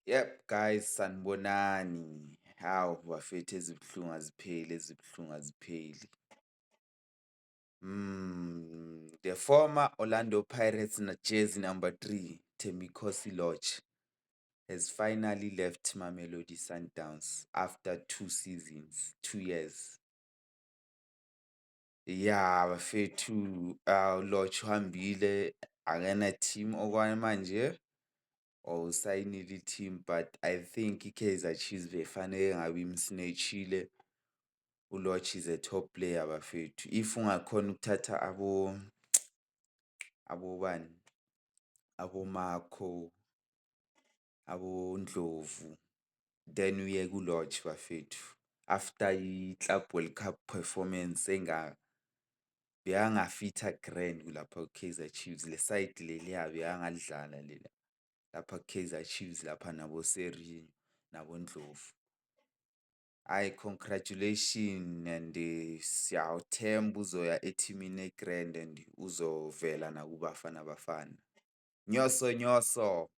Yep, guys, sanibonani. Hawu bafethu ezibuhlungu azipheli, ezibuhlungu azipheli. The former Orlando Pirates jersey number 3, Thembinkosi Lorch, has finally left Mamelodi Sundowns after 2 years. Yeah, bafethu, Lorch uhambile akena team okwamanje. Or usayinile i-team, but I think i-Kaizer Chiefs befanele ngabe imsnatchile. uLorch is a top player bafethu. If ungakhona ukuthatha abobani, aboMarco, aboNdlovu, then uye kuLorch bafethu. After i-Club World Cup performance bekangafitha grand kulapha ku-Kaizer Chiefs. Le side leliya bekangalidlala lela. Lapha ku-Kaizer Chiefs lapha nabo-Seri nabo-Ndlovu. Hayi, congratulation and siyawuthemba uzoya ethimini egrand and uzovela nakuBafana Bafana. Nyoso nyoso.